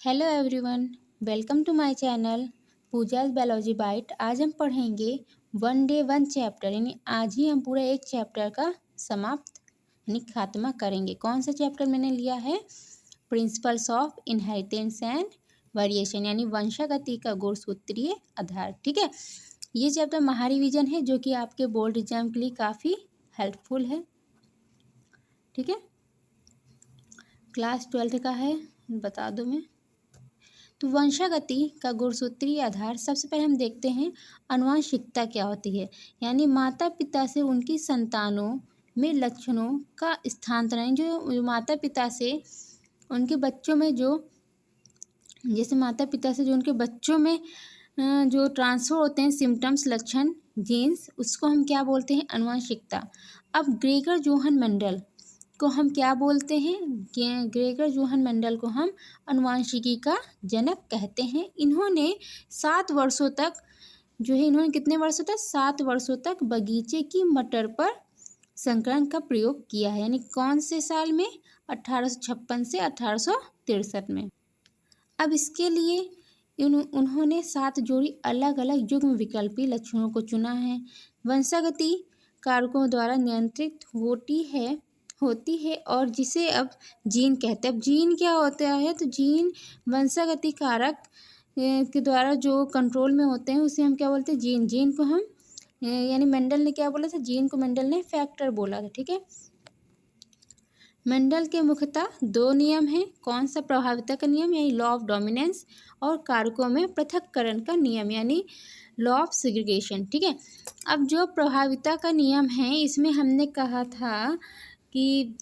Hello everyone, welcome to my channel Pooja's biology bite. आज हम पढ़ेंगे वन डे वन चैप्टर, यानी आज ही हम पूरा एक चैप्टर का समाप्त यानी खात्मा करेंगे। कौन सा चैप्टर मैंने लिया है? Principles of inheritance and variation, यानी वंशागति का गुणसूत्रीय आधार। ठीक है, ये चैप्टर महारिविजन है जो कि आपके बोर्ड एग्जाम के लिए काफ़ी हेल्पफुल है। ठीक है, क्लास 12 का है, बता दूँ मैं। तो वंशागति का गुणसूत्रीय आधार, सबसे पहले हम देखते हैं आनुवंशिकता क्या होती है। यानी माता पिता से उनकी संतानों में लक्षणों का स्थानांतरण, जो माता पिता से उनके बच्चों में जो जैसे माता पिता से जो उनके बच्चों में जो ट्रांसफर होते हैं सिम्टम्स, लक्षण, जीन्स, उसको हम क्या बोलते हैं? आनुवंशिकता। अब ग्रेगर जोहन मेंडल को हम क्या बोलते हैं? ग्रेगर जोहन मेंडल को हम आनुवंशिकी का जनक कहते हैं। इन्होंने 7 वर्षों तक इन्होंने कितने वर्षों तक? 7 वर्षों तक बगीचे की मटर पर संकरण का प्रयोग किया है। यानी कौन से साल में? 1856 से 1863 में। अब इसके लिए उन्होंने 7 जोड़ी अलग अलग युग्म विकल्पी लक्षणों को चुना है। वंशागति कारकों द्वारा नियंत्रित होती है और जिसे अब जीन कहते हैं। अब जीन क्या होता है? तो जीन वंशागति कारक के द्वारा जो कंट्रोल में होते हैं उसे हम क्या बोलते हैं? जीन। जीन को हम यानी मेंडल ने क्या बोला था? जीन को मेंडल ने फैक्टर बोला था। ठीक है, मेंडल के मुख्यतः 2 नियम हैं। कौन सा? प्रभाविता का नियम यानी लॉ ऑफ डोमिनेंस, और कारकों में पृथक्करण का नियम यानी लॉ ऑफ सेग्रीगेशन। ठीक है, अब जो प्रभाविता का नियम है इसमें हमने कहा था कि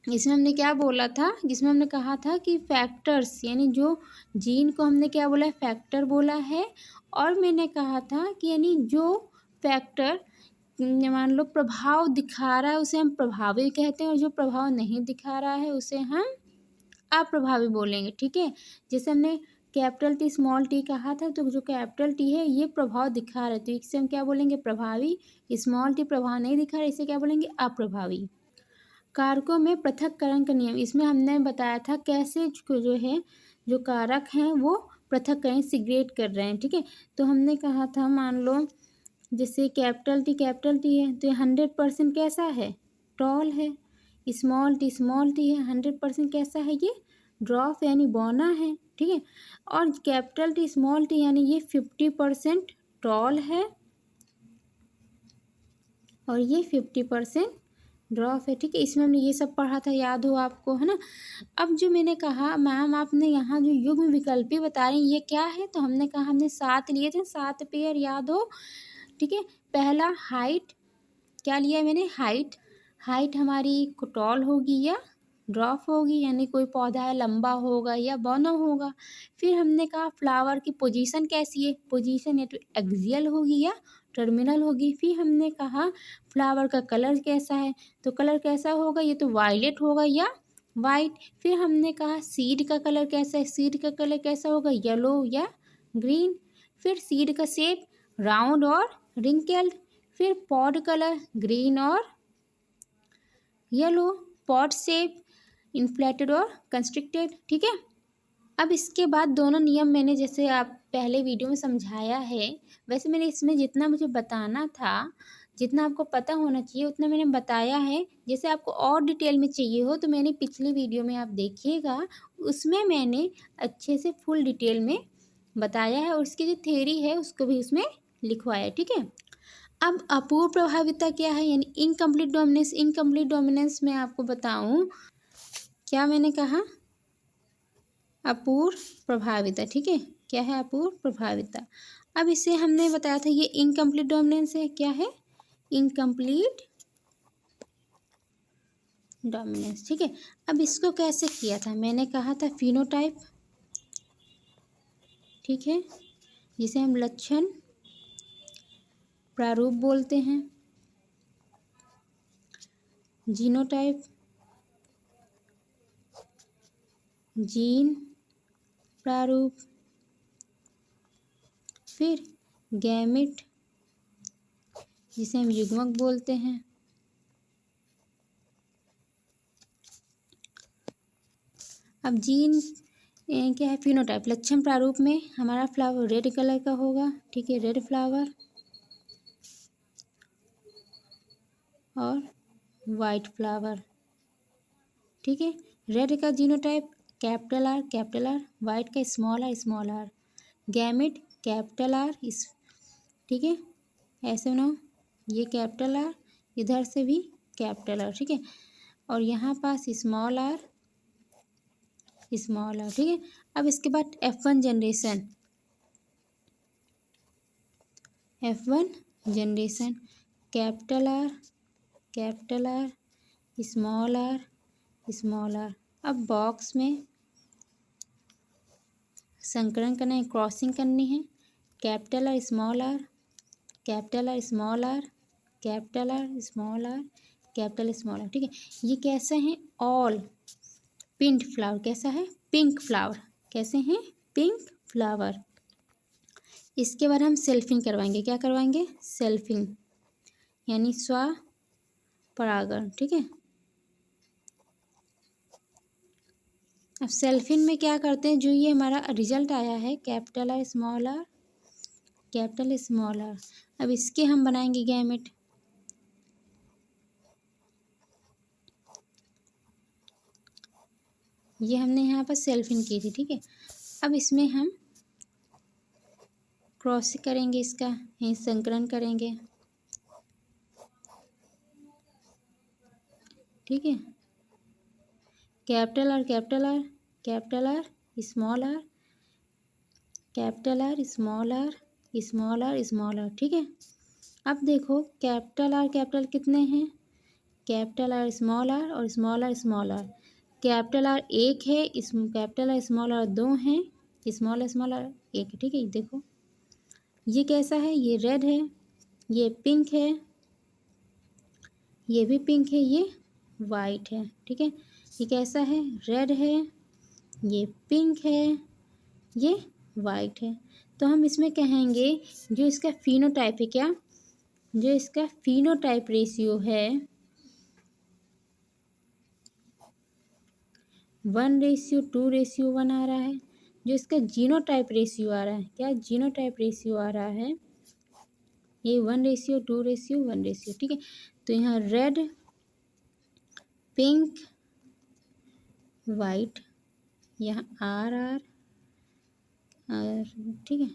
इसमें हमने क्या बोला था? जिसमें हमने कहा था कि फैक्टर्स, यानी जो जीन को हमने क्या बोला है? फैक्टर बोला है। और मैंने कहा था कि यानी जो फैक्टर मान लो प्रभाव दिखा रहा है उसे हम प्रभावी कहते हैं, और जो प्रभाव नहीं दिखा रहा है उसे हम अप्रभावी बोलेंगे। ठीक है, जैसे हमने कैपिटल टी स्मॉल टी कहा था, तो जो कैपिटल टी है ये प्रभाव दिखा रहा है तो इससे हम क्या बोलेंगे? प्रभावी। स्मॉल टी प्रभाव नहीं दिखा रहा, इसे क्या बोलेंगे? अप्रभावी। कारकों में पृथक्करण का नियम, इसमें हमने बताया था कैसे जो कारक हैं वो पृथक्करण सिग्रेट कर रहे हैं। ठीक है, तो हमने कहा था मान लो जैसे कैपिटल टी है तो 100% कैसा है? टॉल है। स्मॉल टी है 100% कैसा है? ये ड्रॉफ यानी बौना है। ठीक है, और कैपिटल टी स्मॉल टी यानी ये 50% टॉल है और ये 50% ड्रॉफ है। ठीक है, इसमें हमने ये सब पढ़ा था, याद हो आपको, है ना। अब जो मैंने कहा मैम आपने यहाँ जो युग्म विकल्पी बता रही ये क्या है? तो हमने कहा हमने 7 लिए थे, 7 पेयर, याद हो। ठीक है, पहला हाइट, क्या लिया है मैंने? हाइट हमारी टॉल होगी या ड्रॉप होगी, यानी कोई पौधा है लंबा होगा या बौना होगा। फिर हमने कहा फ्लावर की पोजीशन कैसी है? पोजीशन या तो एक्सियल होगी या टर्मिनल होगी। फिर हमने कहा फ्लावर का कलर कैसा है? तो कलर कैसा होगा? ये तो वायलेट होगा या वाइट। फिर हमने कहा सीड का कलर कैसा है? सीड का कलर कैसा होगा? येलो या ग्रीन। फिर सीड का शेप राउंड और रिंकल्ड। फिर पॉड कलर ग्रीन और येलो। पॉड शेप इन्फ्लेटेड और कंस्ट्रिक्टेड। ठीक है, अब इसके बाद दोनों नियम मैंने जैसे आप पहले वीडियो में समझाया है वैसे मैंने इसमें जितना मुझे बताना था, जितना आपको पता होना चाहिए उतना मैंने बताया है। जैसे आपको और डिटेल में चाहिए हो तो मैंने पिछली वीडियो में आप देखिएगा, उसमें मैंने अच्छे से फुल डिटेल में बताया है और उसकी जो थ्योरी है उसको भी उसमें लिखवाया है। ठीक है, अब अपूर्ण प्रभाविता क्या है? यानी इनकम्प्लीट डोमिनेंस। इनकम्प्लीट डोमिनेंस में आपको बताऊं क्या मैंने कहा? अपूर्ण प्रभाविता। ठीक है, क्या है? अपूर्ण प्रभाविता। अब इसे हमने बताया था ये इनकम्प्लीट डोमिनेंस है। क्या है? Incomplete dominance. ठीक है, अब इसको कैसे किया था? मैंने कहा था फिनोटाइप। ठीक है, जिसे हम लक्षण प्रारूप बोलते हैं। जीनोटाइप, जीन प्रारूप। फिर गैमेट, जिसे हम युग्मक बोलते हैं। अब जीन क्या है फिनोटाइप, लक्षण प्रारूप में हमारा फ्लावर रेड कलर का होगा, ठीक है, रेड फ्लावर और वाइट फ्लावर, ठीक है। रेड का जीनोटाइप कैपिटल आर, वाइट का small r, gamete capital R, इस, ठीक है, ऐसे बनाओ, ये कैपिटल आर, इधर से भी कैपिटल आर, ठीक है, और यहाँ पास स्मॉल आर, ठीक है। अब इसके बाद F1 generation, capital R, small r. अब बॉक्स में संकलन करना है, क्रॉसिंग करनी है, कैपिटल आर स्मॉल आर, ठीक है। ये कैसे हैं, ऑल पिंक फ्लावर, कैसा है, पिंक फ्लावर, कैसे हैं, पिंक फ्लावर। इसके बाद हम सेल्फिंग करवाएंगे, क्या करवाएंगे, सेल्फिंग यानी स्वपरागण, ठीक है। अब सेल्फिंग में क्या करते हैं, जो ये हमारा रिजल्ट आया है कैपिटल आर, अब इसके हम बनाएंगे गैमेट, ये हमने यहाँ पर सेल्फिंग की थी, ठीक है। अब इसमें हम क्रॉस करेंगे, इसका यहीं संकलन करेंगे, ठीक है, कैपिटल आर, स्मॉल आर, ठीक है। अब देखो कैपिटल कितने हैं, कैपिटल आर और स्मॉल आर, कैपिटल आर एक है, कैपिटल आर स्मॉल आर दो हैं, स्मॉल आर एक है, ठीक है। देखो ये कैसा है, ये रेड है, ये पिंक है, ये भी पिंक है, ये वाइट है, ठीक है। ये कैसा है, रेड है, ये पिंक है, ये वाइट है। तो हम इसमें कहेंगे जो इसका फिनोटाइप है, क्या, जो इसका फिनोटाइप रेशियो है 1:2:1 आ रहा है। जो इसका जीनोटाइप रेशियो आ रहा है, क्या जीनोटाइप रेशियो आ रहा है, ये 1:2:1, ठीक है। तो यहाँ रेड, पिंक, वाइट, यहाँ आर, ठीक है।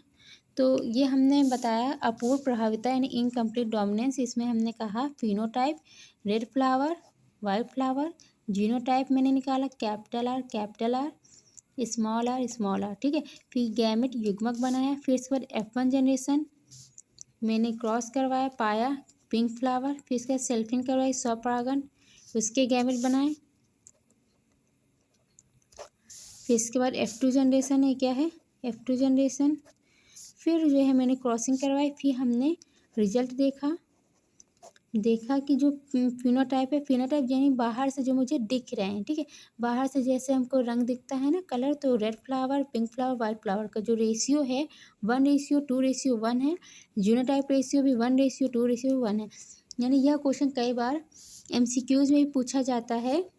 तो ये हमने बताया अपूर्ण प्रभाविता यानी इनकम्प्लीट डोमिनेंस। इसमें हमने कहा phenotype red flower, white flower, genotype मैंने निकाला कैपिटल आर, स्मॉल आर, ठीक है। फिर गैमेट युग्मक बनाया, फिर इसके बाद F1 जनरेशन मैंने क्रॉस करवाया, पाया पिंक फ्लावर, फिर इसके बाद सेल्फिंग करवाई, स्वपरागण, उसके गैमेट बनाए, फिर इसके बाद F2 जनरेशन है, क्या है, F2 जनरेशन, फिर जो है मैंने क्रॉसिंग करवाई, फिर हमने रिजल्ट देखा कि जो फिनोटाइप है, फिनोटाइप यानी बाहर से जो मुझे दिख रहे हैं, ठीक है, बाहर से जैसे हमको रंग दिखता है ना, कलर, तो red flower, pink flower, white flower का जो रेशियो है 1:2:1 है, जीनोटाइप रेशियो भी 1:2:1 है। यानी यह क्वेश्चन कई बार MCQs में भी पूछा जाता है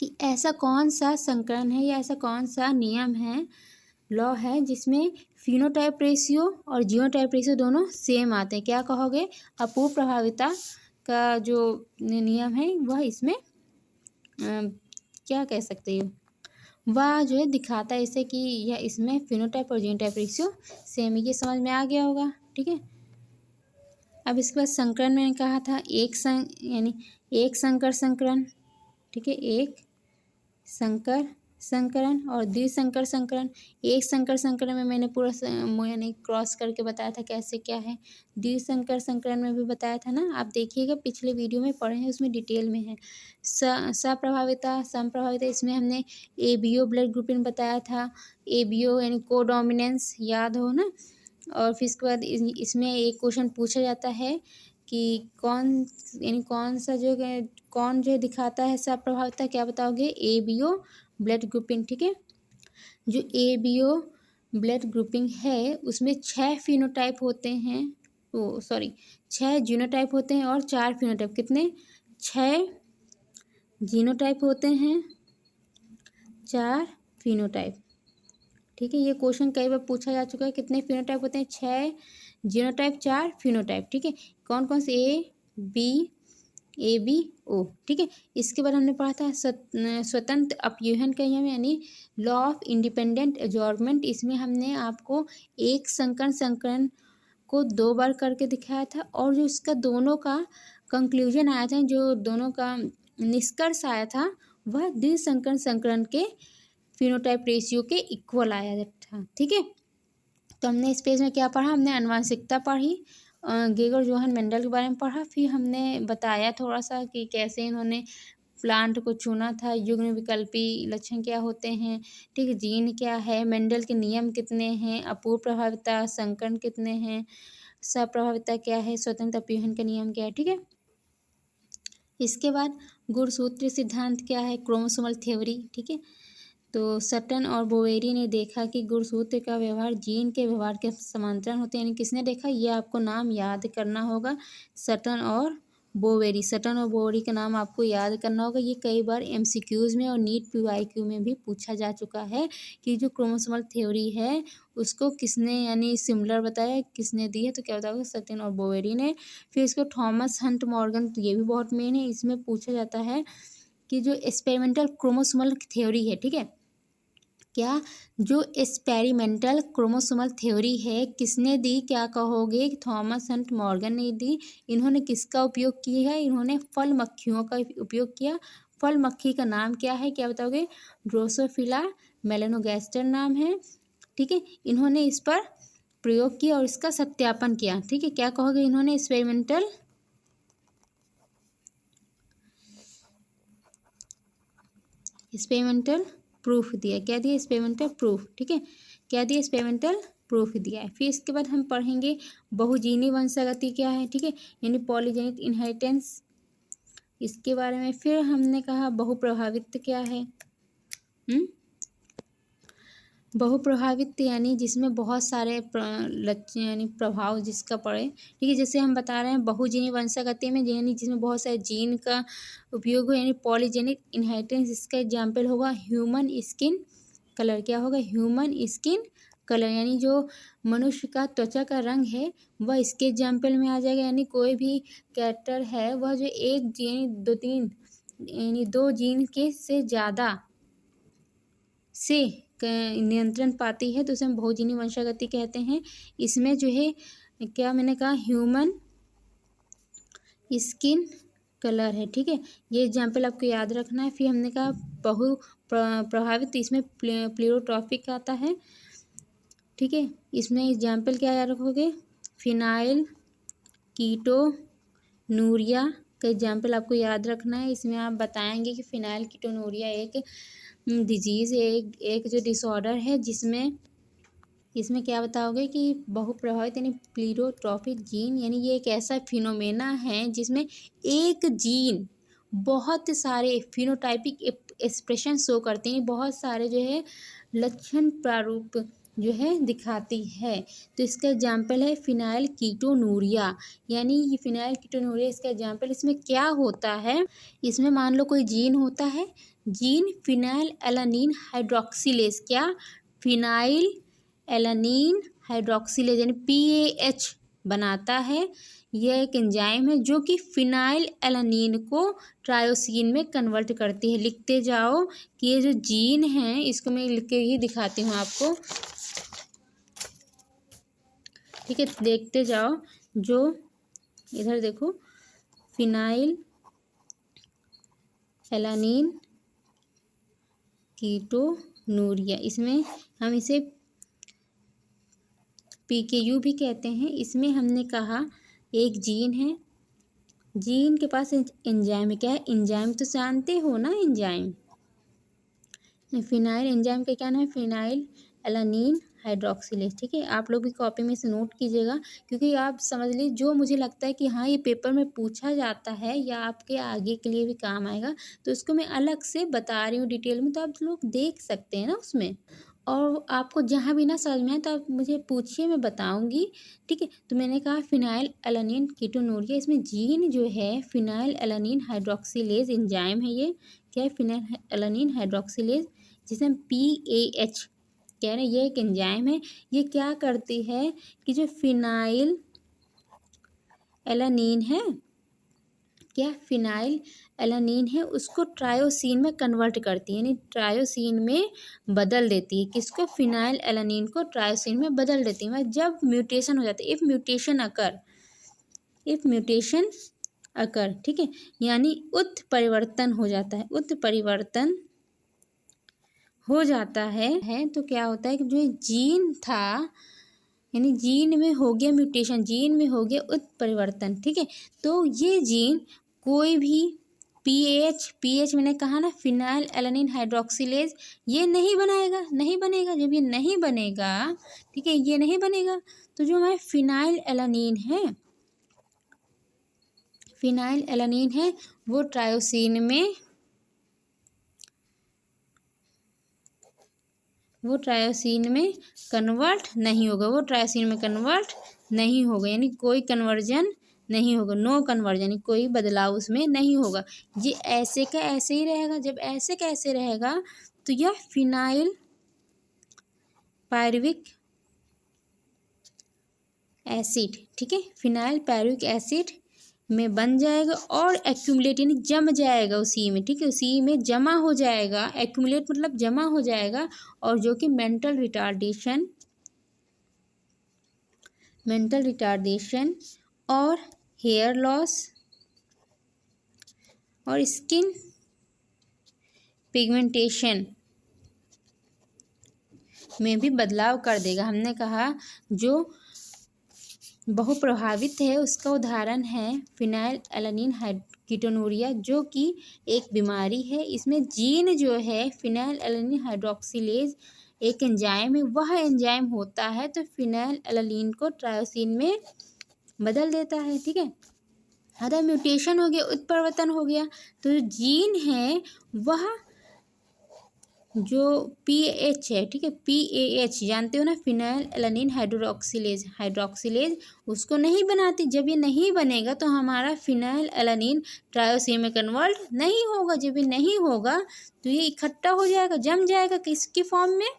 कि ऐसा कौन सा संकरण है या ऐसा कौन सा नियम है, लॉ है, जिसमें फिनोटाइप रेशियो और जीनोटाइप रेशियो दोनों सेम आते हैं। क्या कहोगे, अपूर्ण प्रभाविता का जो नियम है वह इसमें क्या कह सकते हो, वह जो है दिखाता है इसे कि यह इसमें फिनोटाइप और जीनोटाइप रेशियो सेम है। ये समझ में आ गया होगा, ठीक है। अब इसके बाद संकरण मैंने कहा था यानी एक संकर संकरण, ठीक है, एक संकर संकरण और द्विसंकर संकरण। एक संकर संकरण में मैंने पूरा यानी क्रॉस करके बताया था कैसे क्या है, द्विसंकर संकरण में भी बताया था ना, आप देखिएगा पिछले वीडियो में पढ़े हैं, उसमें डिटेल में है। सप्रभाविता, समप्रभाविता, इसमें हमने ABO ब्लड ग्रुपिंग बताया था, ABO यानी कोडोमिनेंस, याद हो ना। और फिर इसके बाद इसमें एक क्वेश्चन पूछा जाता है कि कौन सा जो है, कौन जो दिखाता है सप्रभाविता, क्या बताओगे, ABO ब्लड ग्रुपिंग, ठीक है। जो ABO ब्लड ग्रुपिंग है उसमें 6 फिनोटाइप होते हैं, 6 जीनोटाइप होते हैं और 4 फिनोटाइप, कितने, 6 जीनोटाइप होते हैं, 4 फिनोटाइप, ठीक है, ये क्वेश्चन कई बार पूछा जा चुका है। कितने फिनोटाइप होते हैं? 6 जीनोटाइप, 4 फिनोटाइप। ठीक है, कौन कौन से? ABO। ठीक है, इसके बाद हमने पढ़ा था स्वतंत्र अपयूहन का नियम यानी लॉ ऑफ इंडिपेंडेंट एडजॉर्बमेंट। इसमें हमने आपको एक संकरण को 2 बार करके दिखाया था और जो इसका दोनों का कंक्लूजन आया था, जो दोनों का निष्कर्ष आया था, वह द्विसंकरण संकरण के फिनोटाइप रेशियो के इक्वल आया था। ठीक है, तो हमने इस पेज में क्या पढ़ा? हमने आनुवंशिकता पढ़ी, गेगर जोहन मेंडल के बारे में पढ़ा, फिर हमने बताया थोड़ा सा कि कैसे इन्होंने प्लांट को चुना था, युग्म विकल्पी लक्षण क्या होते हैं, ठीक है, जीन क्या है, मेंडल के नियम कितने हैं, अपूर्व प्रभाविता, संकरण कितने हैं, सप्रभाविता क्या है, स्वतंत्र अपयूहन का नियम क्या है। ठीक है, इसके बाद गुणसूत्र सिद्धांत क्या है, क्रोमोसोमल थ्योरी। ठीक है, तो सटन और बोवेरी ने देखा कि गुणसूत्र का व्यवहार जीन के व्यवहार के समांतर होते हैं। यानी किसने देखा? ये आपको नाम याद करना होगा, सटन और बोवेरी। सटन और बोवेरी का नाम आपको याद करना होगा। ये कई बार MCQs में और नीट PYQ में भी पूछा जा चुका है कि जो क्रोमोसोमल थ्योरी है उसको किसने यानी सिमिलर बताया, किसने दी है? तो क्या बताओगे? सटन और बोवेरी ने। फिर इसको थॉमस हंट मॉर्गन, तो ये भी बहुत मेन है। इसमें पूछा जाता है कि जो एक्सपेरिमेंटल क्रोमोसोमल थ्योरी है, ठीक है, क्या जो एक्सपेरिमेंटल क्रोमोसोमल थ्योरी है किसने दी? क्या कहोगे? थॉमस हंट मॉर्गन ने दी। इन्होंने किसका उपयोग किया है? इन्होंने फल मक्खियों का उपयोग किया। फल मक्खी का नाम क्या है? क्या बताओगे? ड्रोसोफिला मेलानोगास्टर नाम है। ठीक है, इन्होंने इस पर प्रयोग किया और इसका सत्यापन किया। ठीक है, क्या कहोगे? इन्होंने एक्सपेरिमेंटल प्रूफ दिया। क्या दिया? Experimental proof. ठीक है, क्या दिया? एक्सपेरिमेंटल प्रूफ दिया है। फिर इसके बाद हम पढ़ेंगे बहुजीनी वंशागति क्या है। ठीक है, यानी पॉलीजेनिक इनहेरिटेंस, इसके बारे में। फिर हमने कहा बहुप्रभावित क्या है। बहुप्रभावित यानी जिसमें बहुत सारे लक्षण यानी प्रभाव जिसका पड़े। ठीक है, जैसे हम बता रहे हैं बहुजीनी वंशागति में यानी जिसमें बहुत सारे जीन का उपयोग हो, यानी पॉलीजेनिक इनहेरिटेंस। इसका एग्जाम्पल होगा ह्यूमन स्किन कलर। क्या होगा? ह्यूमन स्किन कलर, यानी जो मनुष्य का त्वचा का रंग है वह इसके एग्जाम्पल में आ जाएगा। यानी कोई भी कैरेक्टर है वह जो एक जीन, 2-3 यानी 2 जीन के से ज़्यादा से नियंत्रण पाती है तो उसे हम बहुजीनी वंशागति कहते हैं। इसमें जो है क्या मैंने कहा? ह्यूमन स्किन कलर है। ठीक है, ये एग्जाम्पल आपको याद रखना है। फिर हमने कहा बहु प्रभावित, इसमें प्लेरोट्रॉपिक आता है। ठीक है, इसमें एग्जाम्पल क्या याद रखोगे? फिनाइल कीटोनूरिया का एग्जाम्पल आपको याद रखना है। इसमें आप बताएंगे कि फिनाइल कीटोनूरिया एक डिजीज़ है, एक जो डिसऑर्डर है जिसमें इसमें क्या बताओगे कि बहुप्रभावित यानी प्लीरोट्रॉपिक जीन, यानी ये एक ऐसा फिनोमेना है जिसमें एक जीन बहुत सारे फिनोटाइपिक एक्सप्रेशन शो करते हैं, बहुत सारे जो है लक्षण प्रारूप जो है दिखाती है। तो इसका एग्जाम्पल है फिनाइल कीटोनूरिया, यानी ये फिनाइल कीटोनूरिया इसका एग्जाम्पल। इसमें क्या होता है? इसमें मान लो कोई जीन होता है, जीन फिनाइल एलानिन हाइड्रोक्सिलेज, क्या? फिनाइल एलानिन हाइड्रोक्सिलेज यानी PAH बनाता है। यह एक एंजाइम है जो कि फिनाइल एलानिन को ट्रायोसिन में कन्वर्ट करती है। लिखते जाओ कि ये जो जीन है, इसको मैं लिख के ही दिखाती हूँ आपको। ठीक है, देखते जाओ। जो इधर देखो, फिनाइल एलानिन कीटोनूरिया, इसमें हम इसे PKU भी कहते हैं। इसमें हमने कहा एक जीन है, जीन के पास एंजाइम है। क्या है? एंजाइम तो जानते हो ना, एंजाइम फिनाइल, एंजाइम का क्या नाम है? Phenyl alanine hydroxylase. ठीक है, आप लोग भी कॉपी में से नोट कीजिएगा, क्योंकि आप समझ लीजिए जो मुझे लगता है कि हाँ ये पेपर में पूछा जाता है या आपके आगे के लिए भी काम आएगा, तो उसको मैं अलग से बता रही हूँ डिटेल में, तो आप लोग देख सकते हैं ना उसमें। और आपको जहाँ भी ना समझ में आए तो आप मुझे पूछिए, मैं बताऊंगी। ठीक है, तो मैंने कहा फिनाइल एलानिन कीटोनूरिया, इसमें जीन जो है फिनाइल एलानिन हाइड्रोक्सिलेज एंजाइम है। ये क्या है? फिनाइल एलानिन हाइड्रोक्सिलेज, जिसे हम PAH कह रहे हैं ये एक एंजाइम है, ये क्या करती है कि जो फिनाइल एलानीन है, क्या फिनाइल एलानीन है उसको ट्रायोसिन में कन्वर्ट करती है, यानी ट्रायोसिन में बदल देती है। किसको? फिनाइल एलानीन को ट्रायोसिन में बदल देती है। जब म्यूटेशन हो जाता है, इफ म्यूटेशन अकर, ठीक है, यानी उत्परिवर्तन हो जाता है, उत्परिवर्तन हो जाता है तो क्या होता है कि जो जीन था, यानी जीन में हो गया म्यूटेशन, जीन में हो गया उत्परिवर्तन, ठीक है, तो ये जीन कोई भी पीएच मैंने कहा ना, फिनाइल एलानीन हाइड्रोक्सिलेज, ये नहीं बनेगा। जब ये नहीं बनेगा, ठीक है, ये नहीं बनेगा तो जो हमारे फिनाइल एलानीन है वो ट्रायोसिन में कन्वर्ट नहीं होगा, यानी कोई कन्वर्जन नहीं होगा, नो कन्वर्जन, कोई बदलाव उसमें नहीं होगा। ये ऐसे का ऐसे ही रहेगा। जब ऐसे का ऐसे रहेगा तो यह फिनाइल पायरुविक एसिड, ठीक है, फिनाइल पायरुविक एसिड में बन जाएगा और एक्यूमुलेट यानी जम जाएगा उसी में, ठीक है, उसी में जमा हो जाएगा। एक्यूमुलेट मतलब जमा हो जाएगा, और जो कि मेंटल रिटार्डेशन और हेयर लॉस और स्किन पिगमेंटेशन में भी बदलाव कर देगा। हमने कहा जो बहुप्रभावित है उसका उदाहरण है फिनाइल एलानीन कीटोनुरिया, जो कि एक बीमारी है। इसमें जीन जो है फिनाइल एलानीन हाइड्रोक्सिलेज एक एंजाइम है, वह एंजाइम होता है तो फिनाइल एलानीन को ट्रायोसिन में बदल देता है, ठीक है। अगर म्यूटेशन हो गया, उत्परिवर्तन हो गया, तो जो जीन है वह जो पीएच है, ठीक है, पीएच जानते हो ना, फिनाइल एलानीन हाइड्रोक्सिलेज उसको नहीं बनाती। जब ये नहीं बनेगा तो हमारा फिनाइल एलानीन ट्रायोसिन में कन्वर्ट नहीं होगा। जब ये नहीं होगा तो ये इकट्ठा हो जाएगा, जम जाएगा, किसकी फॉर्म में,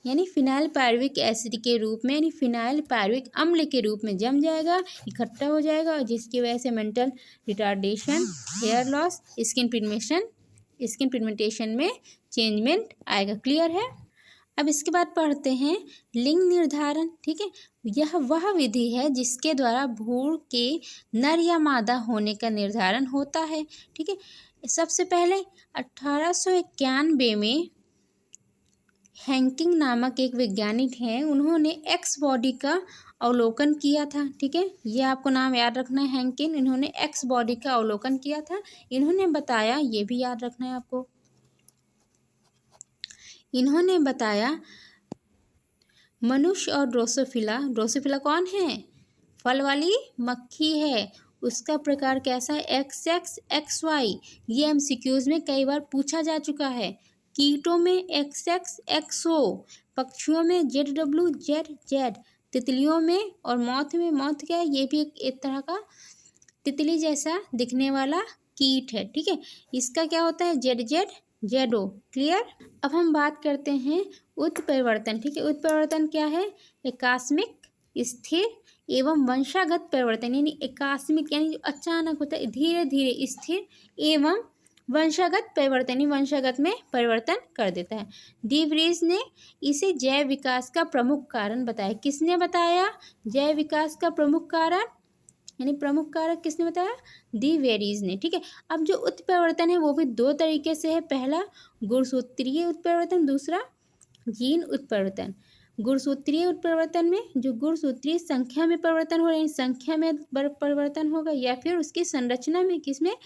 यानी फिनाइल पायरुविक एसिड के रूप में, यानी फिनाइल पायरुविक अम्ल के रूप में जम जाएगा, इकट्ठा हो जाएगा, और जिसकी वजह से mental retardation, hair loss, skin pigmentation में चेंजमेंट आएगा। क्लियर है। अब इसके बाद पढ़ते हैं लिंग निर्धारण, ठीक है। यह वह विधि है जिसके द्वारा भ्रूण के नर या मादा होने का निर्धारण होता है, ठीक है। सबसे पहले 1891 में हैंकिंग नामक एक वैज्ञानिक हैं, उन्होंने एक्स बॉडी का अवलोकन किया था, ठीक है, ये आपको नाम याद रखना है, हैंकिंग। इन्होंने एक्स बॉडी का अवलोकन किया था। इन्होंने बताया, ये भी याद रखना है आपको, इन्होंने बताया मनुष्य और ड्रोसोफिला कौन है? फल वाली मक्खी है। उसका प्रकार कैसा है? XX XY। ये एमसीक्यूज में कई बार पूछा जा चुका है। कीटों में XX XO, पक्षियों में ZW ZZ, तितलियों में और मॉथ क्या है? ये भी एक तरह का तितली जैसा दिखने वाला कीट है, ठीक है। इसका क्या होता है? ZZ ZO। क्लियर। अब हम बात करते हैं उत्परिवर्तन, ठीक है। उत्परिवर्तन क्या है? आकस्मिक, स्थिर एवं वंशागत परिवर्तन, यानी आकस्मिक यानी जो अचानक होता है, धीरे धीरे स्थिर एवं वंशागत परिवर्तन, वंशागत में परिवर्तन कर देता है। डी व्रीज ने इसे जैव विकास का प्रमुख कारण बताया। किसने बताया जैव विकास का प्रमुख कारण, यानी प्रमुख कारक किसने बताया? डी वेरीज ने, ठीक है। अब जो उत्परिवर्तन है वो भी दो तरीके से है। पहला गुणसूत्रीय उत्परिवर्तन, दूसरा जीन उत्परिवर्तन। गुणसूत्रीय उत्परिवर्तन में जो गुणसूत्रीय संख्या में परिवर्तन हो रहे हैं, संख्या में परिवर्तन होगा, या फिर उसकी संरचना में, किसमें?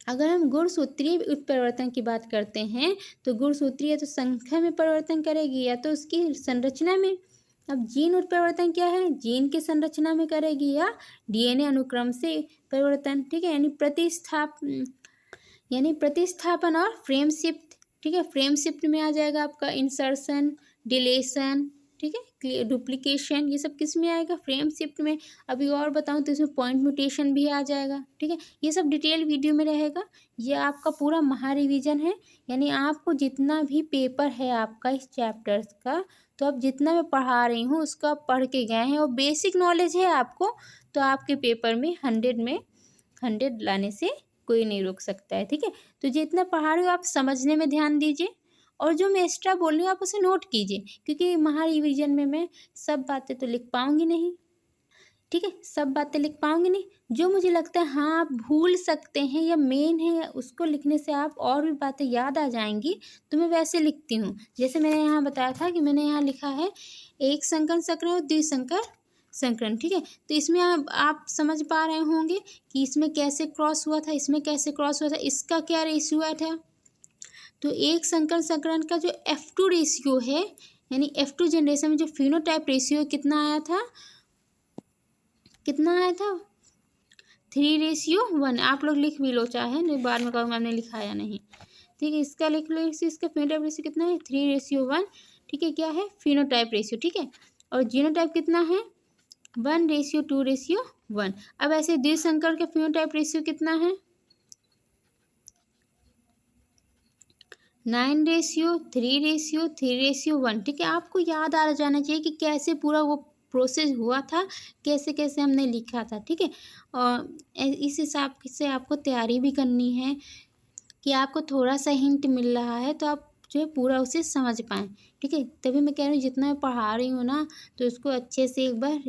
अगर हम गुणसूत्रीय उत्परिवर्तन की बात करते हैं तो गुणसूत्रीय तो संख्या में परिवर्तन करेगी या तो उसकी संरचना में। अब जीन उत्परिवर्तन क्या है? जीन की संरचना में करेगी या डीएनए अनुक्रम से परिवर्तन, ठीक है, यानी प्रतिस्थापन और फ्रेम शिफ्ट, ठीक है। फ्रेम शिफ्ट में आ जाएगा आपका इंसर्शन, डिलेशन, ठीक है। ठीक है। डुप्लीकेशन ये सब किस में आएगा, फ्रेम शिफ्ट में। अभी और बताऊँ तो इसमें पॉइंट म्यूटेशन भी आ जाएगा, ठीक है। ये सब डिटेल वीडियो में रहेगा। ये आपका पूरा महा रिवीजन है, यानी आपको जितना भी पेपर है आपका इस चैप्टर्स का, तो अब जितना मैं पढ़ा रही हूँ उसको आप पढ़ के गए हैं और बेसिक नॉलेज है आपको, तो आपके पेपर में 100 लाने से कोई नहीं रोक सकता है, ठीक है। तो जितना पढ़ा रही हूँ आप समझने में ध्यान दीजिए, और जो मैं एक्स्ट्रा बोल रही हूँ आप उसे नोट कीजिए, क्योंकि महा रिवीजन में मैं सब बातें तो लिख पाऊँगी नहीं, ठीक है। सब बातें लिख पाऊँगी नहीं, जो मुझे लगता है हाँ आप भूल सकते हैं या मेन है उसको लिखने से आप और भी बातें याद आ जाएंगी, तो मैं वैसे लिखती हूँ। जैसे मैंने यहाँ बताया था कि मैंने यहाँ लिखा है एक संकर संकरण और द्विसंकर संकरण, ठीक है। तो इसमें आप समझ पा रहे होंगे कि इसमें कैसे क्रॉस हुआ था, इसमें कैसे क्रॉस हुआ था, इसका क्या रेशियो आया था। तो एक संकर संकरण का जो F2 रेशियो है, यानी F2 जनरेशन में जो फिनोटाइप रेशियो कितना आया था, कितना आया था 3:1। आप लोग लिख भी लो चाहे, नहीं बाद में कहूँगा हमने लिखाया नहीं, ठीक है। इसका लिख लो, इसका फिनोटाइप रेशियो कितना है 3:1, ठीक है। क्या है फिनोटाइप रेशियो, ठीक है। और जीनोटाइप कितना है 1:2:1। अब ऐसे द्विसंकर का फिनोटाइप रेशियो कितना है 9:3:1, ठीक है। आपको याद आ जाना चाहिए कि कैसे पूरा वो प्रोसेस हुआ था, कैसे कैसे हमने लिखा था, ठीक है। और इस हिसाब से आपको तैयारी भी करनी है कि आपको थोड़ा सा हिंट मिल रहा है तो आप जो है पूरा उसे समझ पाएँ, ठीक है। तभी मैं कह रही हूँ जितना मैं पढ़ा रही हूँ ना, तो उसको अच्छे से एक बार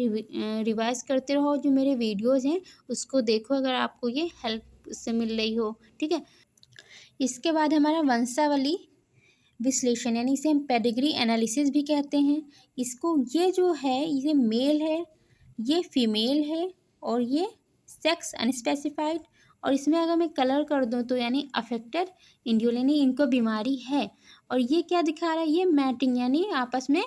रिवाइज करते रहो। जो मेरे वीडियोज़ हैं उसको देखो, अगर आपको ये हेल्प उससे मिल रही हो, ठीक है। इसके बाद हमारा वंशावली विश्लेषण, यानी इसे हम पेडिग्री एनालिसिस भी कहते हैं। इसको ये जो है ये मेल है, ये फीमेल है, और ये सेक्स अनस्पेसिफाइड। और इसमें अगर मैं कलर कर दूं तो यानी अफेक्टेड इंडिविजुअल, यानी इनको बीमारी है। और ये क्या दिखा रहा है, ये मैटिंग, यानी आपस में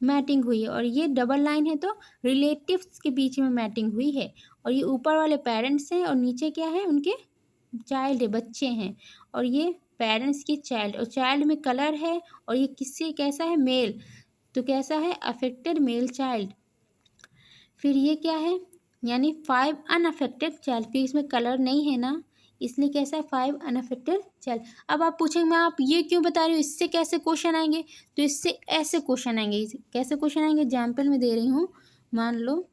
मैटिंग हुई है। और ये डबल लाइन है तो रिलेटिव्स के बीच में मैटिंग हुई है। और ये ऊपर वाले पेरेंट्स हैं और नीचे क्या है उनके चाइल्ड है, बच्चे हैं। और ये पेरेंट्स की चाइल्ड, और चाइल्ड में कलर है, और ये किससे कैसा है मेल, तो कैसा है अफेक्टेड मेल चाइल्ड। फिर ये क्या है, यानी 5 अनअफेक्टेड चाइल्ड, क्योंकि इसमें कलर नहीं है ना, इसलिए कैसा है 5 अनअफेक्टेड चाइल्ड। अब आप पूछेंगे मैं आप ये क्यों बता रही हूँ, इससे कैसे क्वेश्चन आएंगे, तो इससे ऐसे क्वेश्चन आएंगे। कैसे क्वेश्चन आएंगे एग्जाम्पल में दे रही हूँ, मान लो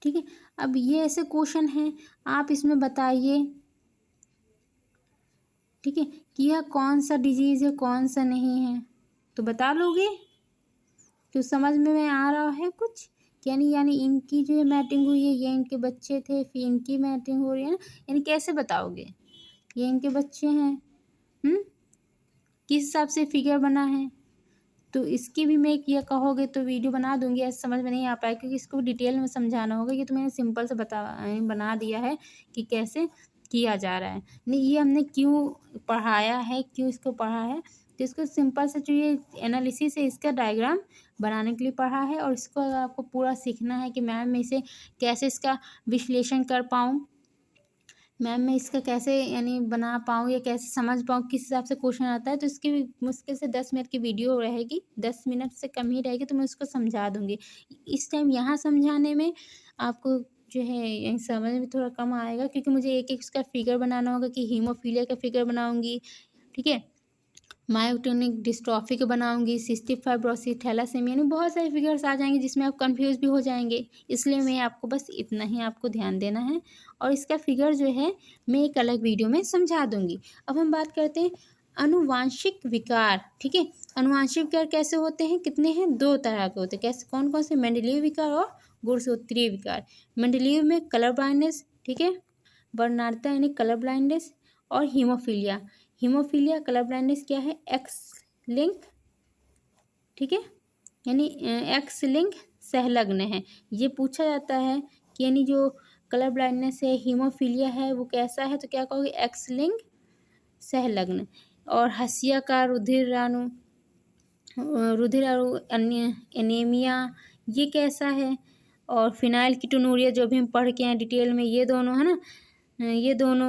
ठीक है। अब ये ऐसे क्वेश्चन हैं, आप इसमें बताइए, ठीक है, कि यह कौन सा डिजीज़ है कौन सा नहीं है, तो बता लोगे। तो समझ में आ रहा है कुछ, यानी इनकी जो है मैटिंग हुई है, ये इनके बच्चे थे, फिर इनकी मैटिंग हो रही है ना, यानी कैसे बताओगे, ये इनके बच्चे हैं, किस हिसाब से फिगर बना है। तो इसकी भी मैं ये कहोगे तो वीडियो बना दूंगी, ऐसे समझ में नहीं आ पाया क्योंकि इसको डिटेल में समझाना होगा। ये तो मैंने सिंपल से बना दिया है कि कैसे किया जा रहा है। नहीं, ये हमने क्यों पढ़ाया है, क्यों इसको पढ़ा है, तो इसको सिंपल से जो ये एनालिसिस है इसका डायग्राम बनाने के लिए पढ़ा है। और इसको अगर आपको पूरा सीखना है कि मैम मैं इसे कैसे इसका विश्लेषण कर पाऊँ, मैम मैं इसका कैसे यानी बना पाऊँ या कैसे समझ पाऊँ, किस हिसाब से क्वेश्चन आता है, तो इसकी भी मुश्किल से 10 मिनट की वीडियो रहेगी, 10 मिनट से कम ही रहेगी, तो मैं उसको समझा दूँगी। इस टाइम यहाँ समझाने में आपको जो है यही समझ में थोड़ा कम आएगा, क्योंकि मुझे एक एक उसका फिगर बनाना होगा कि हीमोफीलिया का फिगर बनाऊँगी, ठीक है, मायोटोनिक डिस्ट्रॉफी के बनाऊंगी, सिस्टिक फाइब्रोसिस, थैलासेमिया, यानी बहुत सारे फिगर्स आ जाएंगे जिसमें आप कंफ्यूज भी हो जाएंगे। इसलिए मैं आपको बस इतना ही आपको ध्यान देना है, और इसका फिगर जो है मैं एक अलग वीडियो में समझा दूंगी। अब हम बात करते हैं अनुवांशिक विकार, ठीक है। अनुवांशिक विकार कैसे होते हैं, कितने हैं, 2 तरह के होते हैं। कैसे, कौन कौन से, मेंडेलिव विकार और गुणसूत्रीय विकार। मेंडेलिव में कलर ब्लाइंडनेस, ठीक है, वर्नार्ता यानी कलर ब्लाइंडनेस, और हीमोफीलिया। हीमोफीलिया कलर ब्लाइंडनेस क्या है, एक्स लिंक, ठीक है, यानी एक्स लिंक सहलग्न है। ये पूछा जाता है कि यानी जो कलर ब्लाइंडनेस है, हीमोफीलिया है, वो कैसा है, तो क्या कहोगे, एक्स लिंक सहलग्न। और हसिया का रुधिर अन्य एनीमिया, ये कैसा है, और फिनाइल कीटोनूरिया जो भी हम पढ़ के आए डिटेल में, ये दोनों है ना, ये दोनों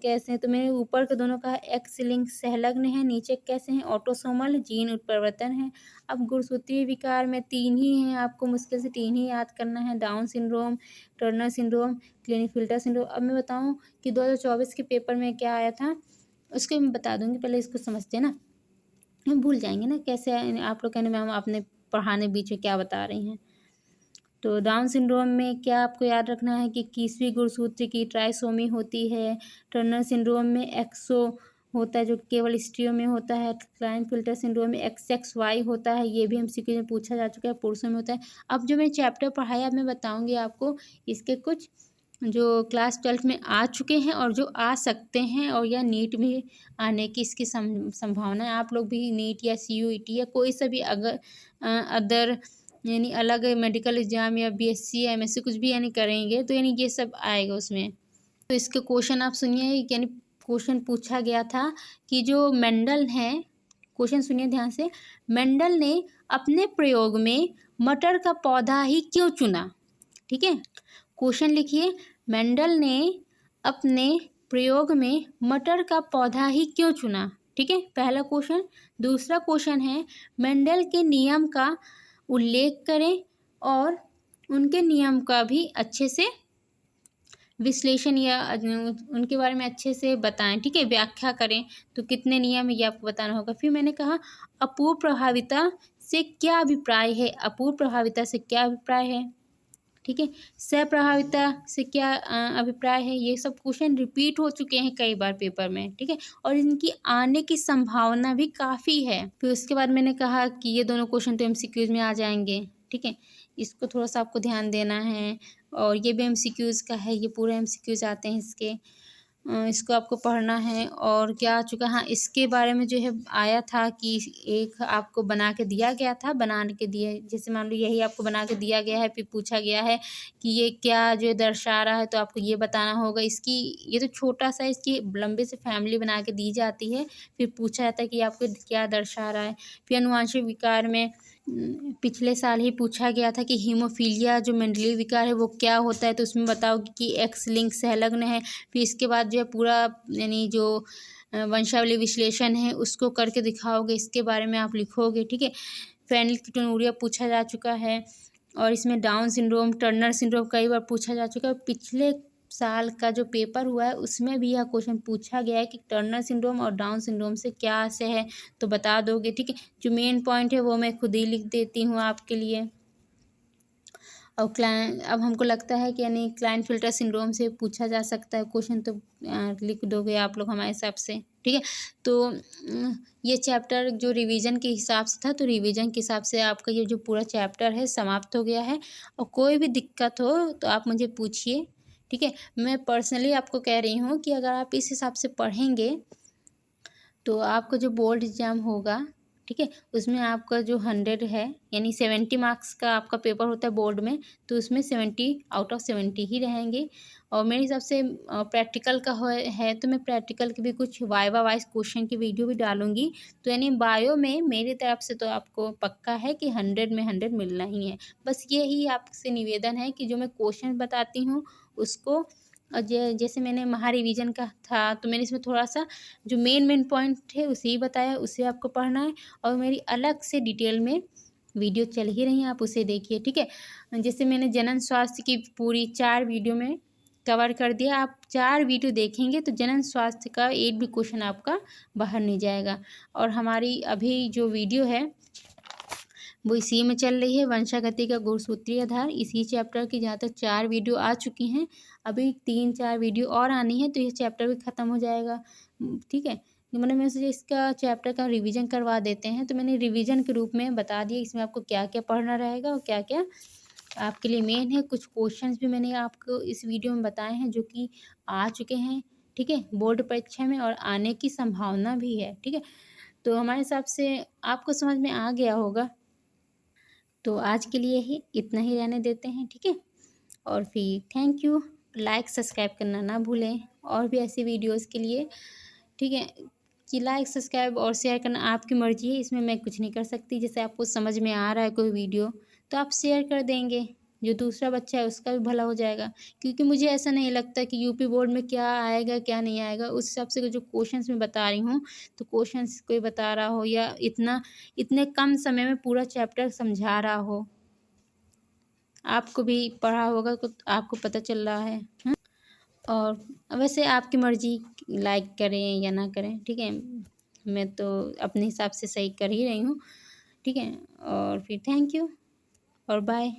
कैसे हैं, तो मैंने ऊपर के दोनों कहा एक्स लिंक संलग्न है, नीचे कैसे हैं, ऑटोसोमल जीन उत्परिवर्तन है। अब गुणसूत्रीय विकार में 3 ही हैं, आपको मुश्किल से 3 ही याद करना है, Down syndrome, Turner syndrome, Klinefelter syndrome. अब मैं बताऊं कि 2024 के पेपर में क्या आया था, उसको मैं बता दूंगी, पहले इसको समझते हैं ना, हम भूल जाएंगे ना कैसे आप लोग कहने मैम आपने पढ़ाने बीच में क्या बता रही हैं। तो डाउन सिंड्रोम में क्या आपको याद रखना है कि 21वीं गुणसूत्र की ट्राइसोमी होती है। टर्नर सिंड्रोम में एक्सो होता है जो केवल स्त्रियों में होता है। क्लाइनफिल्टर सिंड्रोम में XXY होता है, ये भी MCQ में पूछा जा चुका है, पुरुषों में होता है। अब जो मैं चैप्टर पढ़ाया अब मैं बताऊंगी आपको इसके कुछ जो क्लास 12 में आ चुके हैं और जो आ सकते हैं, और या नीट में आने की इसकी संभावना है। आप लोग भी नीट या CUET या कोई सा भी अगर अदर यानी अलग मेडिकल एग्जाम या BSc या MSc कुछ भी यानी करेंगे तो यानी ये सब आएगा उसमें। तो इसके क्वेश्चन आप सुनिए, यानी क्वेश्चन पूछा गया था कि जो मेंडल है, क्वेश्चन सुनिए ध्यान से, मेंडल ने अपने प्रयोग में मटर का पौधा ही क्यों चुना। ठीक है, क्वेश्चन लिखिए, मेंडल ने अपने प्रयोग में मटर का पौधा ही क्यों चुना। ठीक है, पहला क्वेश्चन। दूसरा क्वेश्चन है, मेंडल के नियम का उल्लेख करें और उनके नियम का भी अच्छे से विश्लेषण या उनके बारे में अच्छे से बताएं। ठीक है, व्याख्या करें। तो कितने नियम है ये आपको बताना होगा। फिर मैंने कहा अपूर्व प्रभाविता से क्या अभिप्राय है, अपूर्व प्रभाविता से क्या अभिप्राय है। ठीक है, सप्रभाविता से क्या अभिप्राय है। ये सब क्वेश्चन रिपीट हो चुके हैं कई बार पेपर में। ठीक है, और इनकी आने की संभावना भी काफ़ी है। फिर उसके बाद मैंने कहा कि ये दोनों क्वेश्चन तो MCQs में आ जाएंगे। ठीक है, इसको थोड़ा सा आपको ध्यान देना है। और ये भी MCQs का है, ये पूरे MCQs आते हैं इसके, इसको आपको पढ़ना है। और क्या आ चुका, हाँ इसके बारे में जो है आया था कि एक आपको बना के दिया गया था, बना के दिए, जैसे मान लो यही आपको बना के दिया गया है, फिर पूछा गया है कि ये क्या जो दर्शा रहा है, तो आपको ये बताना होगा। इसकी ये तो छोटा सा, इसकी लंबे से फैमिली बना के दी जाती है, फिर पूछा जाता है कि आपको क्या दर्शा रहा है। फिर अनुवांशिक विकार में पिछले साल ही पूछा गया था कि हीमोफीलिया जो मेंडलीय विकार है वो क्या होता है, तो उसमें बताओ कि एक्स लिंक संलग्न है। फिर इसके बाद जो है पूरा यानी जो वंशावली विश्लेषण है उसको करके दिखाओगे, इसके बारे में आप लिखोगे। ठीक है, फेनिलकीटोनुरिया पूछा जा चुका है, और इसमें डाउन सिंड्रोम, टर्नर सिंड्रोम कई बार पूछा जा चुका है। पिछले साल का जो पेपर हुआ है उसमें भी यह क्वेश्चन पूछा गया है कि टर्नर सिंड्रोम और डाउन सिंड्रोम से क्या से है, तो बता दोगे। ठीक है, जो मेन पॉइंट है वो मैं खुद ही लिख देती हूँ आपके लिए। और अब हमको लगता है कि यानी क्लाइनफिल्टर सिंड्रोम से पूछा जा सकता है क्वेश्चन, तो लिख दोगे आप लोग हमारे हिसाब से। ठीक है, तो ये चैप्टर जो रिवीजन के हिसाब से था, तो रिवीजन के हिसाब से आपका ये जो पूरा चैप्टर है समाप्त हो गया है। और कोई भी दिक्कत हो तो आप मुझे पूछिए। ठीक है, मैं पर्सनली आपको कह रही हूँ कि अगर आप इस हिसाब से पढ़ेंगे तो आपका जो बोर्ड एग्ज़ाम होगा, ठीक है, उसमें आपका जो 100 है यानी 70 मार्क्स का आपका पेपर होता है बोर्ड में, तो उसमें 70 आउट ऑफ 70 ही रहेंगे। और मेरे हिसाब से प्रैक्टिकल का है तो मैं प्रैक्टिकल के भी कुछ वाइवा वाइज क्वेश्चन की वीडियो भी डालूंगी। तो यानी बायो में मेरी तरफ से तो आपको पक्का है कि 100 में 100 मिलना ही है। बस ये ही आपसे निवेदन है कि जो मैं क्वेश्चन बताती हूँ उसको, और जैसे मैंने महा रिवीजन का था तो मैंने इसमें थोड़ा सा जो मेन पॉइंट है उसे ही बताया, उसे आपको पढ़ना है। और मेरी अलग से डिटेल में वीडियो चल ही रही हैं, आप उसे देखिए। ठीक है, जैसे मैंने जनन स्वास्थ्य की पूरी 4 वीडियो में कवर कर दिया, आप 4 वीडियो देखेंगे तो जनन स्वास्थ्य का एक भी क्वेश्चन आपका बाहर नहीं जाएगा। और हमारी अभी जो वीडियो है वो इसी में चल रही है, वंशागति का गुणसूत्रीय आधार, इसी चैप्टर की जहाँ तक 4 वीडियो आ चुकी हैं, अभी 3-4 वीडियो और आनी है तो ये चैप्टर भी ख़त्म हो जाएगा। ठीक है, मैंने मैं सोचा इसका चैप्टर का रिवीजन करवा देते हैं, तो मैंने रिवीजन के रूप में बता दिया इसमें आपको क्या क्या पढ़ना रहेगा और क्या क्या आपके लिए मेन है। कुछ क्वेश्चंस भी मैंने आपको इस वीडियो में बताए हैं जो कि आ चुके हैं। ठीक है, बोर्ड परीक्षा में और आने की संभावना भी है। ठीक है, तो हमारे हिसाब से आपको समझ में आ गया होगा। तो आज के लिए ही इतना ही रहने देते हैं। ठीक है, और फिर थैंक यू, लाइक सब्सक्राइब करना ना भूलें और भी ऐसी वीडियोस के लिए। ठीक है, कि लाइक सब्सक्राइब और शेयर करना आपकी मर्ज़ी है, इसमें मैं कुछ नहीं कर सकती। जैसे आपको समझ में आ रहा है कोई वीडियो तो आप शेयर कर देंगे। जो दूसरा बच्चा है उसका भी भला हो जाएगा। क्योंकि मुझे ऐसा नहीं लगता कि यूपी बोर्ड में क्या आएगा, क्या नहीं आएगा। उस हिसाब से जो क्वेश्चंस मैं बता रही हूँ, तो क्वेश्चंस कोई बता रहा हो या इतने कम समय में पूरा चैप्टर समझा रहा हो, आपको भी पढ़ा होगा तो आपको पता चल रहा है। और वैसे आपकी मर्ज़ी, लाइक करें या ना करें, ठीक है। मैं तो अपने हिसाब से सही कर ही रही हूँ, ठीक है। और फिर थैंक यू और बाय।